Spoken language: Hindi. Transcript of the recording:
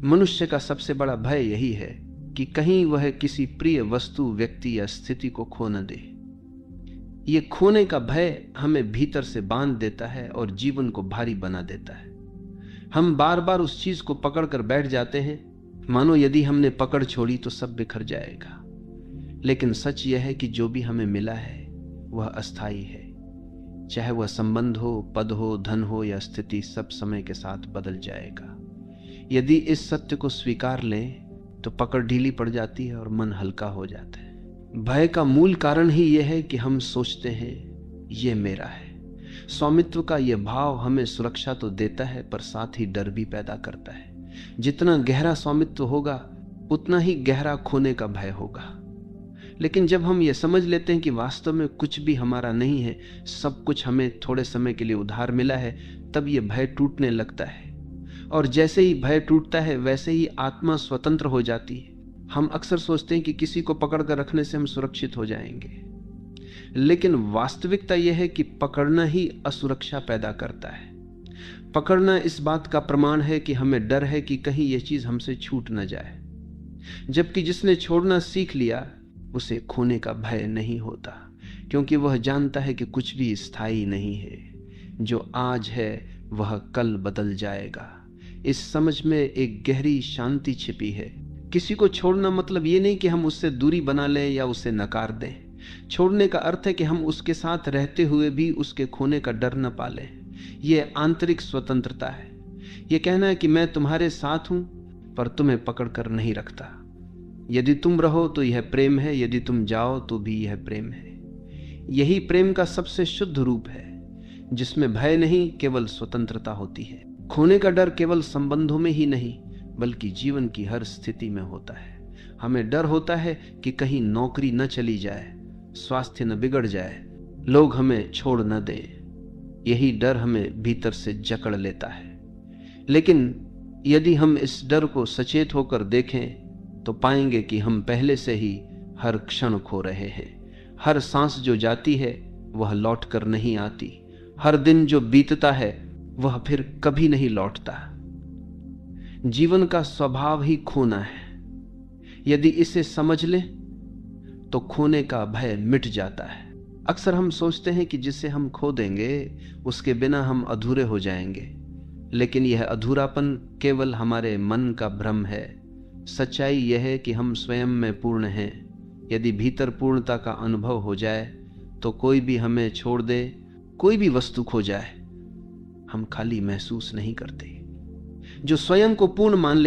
मनुष्य का सबसे बड़ा भय यही है कि कहीं वह किसी प्रिय वस्तु, व्यक्ति या स्थिति को खो न दे। ये खोने का भय हमें भीतर से बांध देता है और जीवन को भारी बना देता है। हम बार बार उस चीज को पकड़ कर बैठ जाते हैं, मानो यदि हमने पकड़ छोड़ी तो सब बिखर जाएगा। लेकिन सच यह है कि जो भी हमें मिला है वह अस्थायी है। चाहे वह संबंध हो, पद हो, धन हो या स्थिति, सब समय के साथ बदल जाएगा। यदि इस सत्य को स्वीकार लें तो पकड़ ढीली पड़ जाती है और मन हल्का हो जाता है। भय का मूल कारण ही यह है कि हम सोचते हैं ये मेरा है। स्वामित्व का यह भाव हमें सुरक्षा तो देता है पर साथ ही डर भी पैदा करता है। जितना गहरा स्वामित्व होगा उतना ही गहरा खोने का भय होगा। लेकिन जब हम ये समझ लेते हैं कि वास्तव में कुछ भी हमारा नहीं है, सब कुछ हमें थोड़े समय के लिए उधार मिला है, तब ये भय टूटने लगता है। और जैसे ही भय टूटता है वैसे ही आत्मा स्वतंत्र हो जाती है। हम अक्सर सोचते हैं कि किसी को पकड़ कर रखने से हम सुरक्षित हो जाएंगे, लेकिन वास्तविकता यह है कि पकड़ना ही असुरक्षा पैदा करता है। पकड़ना इस बात का प्रमाण है कि हमें डर है कि कहीं यह चीज हमसे छूट न जाए, जबकि जिसने छोड़ना सीख लिया उसे खोने का भय नहीं होता, क्योंकि वह जानता है कि कुछ भी स्थायी नहीं है। जो आज है वह कल बदल जाएगा। इस समझ में एक गहरी शांति छिपी है। किसी को छोड़ना मतलब ये नहीं कि हम उससे दूरी बना लें या उसे नकार दें। छोड़ने का अर्थ है कि हम उसके साथ रहते हुए भी उसके खोने का डर न पालें। यह आंतरिक स्वतंत्रता है। यह कहना है कि मैं तुम्हारे साथ हूं पर तुम्हें पकड़ कर नहीं रखता। यदि तुम रहो तो यह प्रेम है, यदि तुम जाओ तो भी यह प्रेम है। यही प्रेम का सबसे शुद्ध रूप है, जिसमें भय नहीं, केवल स्वतंत्रता होती है। खोने का डर केवल संबंधों में ही नहीं बल्कि जीवन की हर स्थिति में होता है। हमें डर होता है कि कहीं नौकरी न चली जाए, स्वास्थ्य न बिगड़ जाए, लोग हमें छोड़ न दें। यही डर हमें भीतर से जकड़ लेता है। लेकिन यदि हम इस डर को सचेत होकर देखें तो पाएंगे कि हम पहले से ही हर क्षण खो रहे हैं। हर सांस जो जाती है वह लौट कर नहीं आती। हर दिन जो बीतता है वह फिर कभी नहीं लौटता। जीवन का स्वभाव ही खोना है। यदि इसे समझ लें तो खोने का भय मिट जाता है। अक्सर हम सोचते हैं कि जिसे हम खो देंगे उसके बिना हम अधूरे हो जाएंगे, लेकिन यह अधूरापन केवल हमारे मन का भ्रम है। सच्चाई यह है कि हम स्वयं में पूर्ण हैं। यदि भीतर पूर्णता का अनुभव हो जाए तो कोई भी हमें छोड़ दे, कोई भी वस्तु खो जाए, हम खाली महसूस नहीं करते। जो स्वयं को पूर्ण मान लेते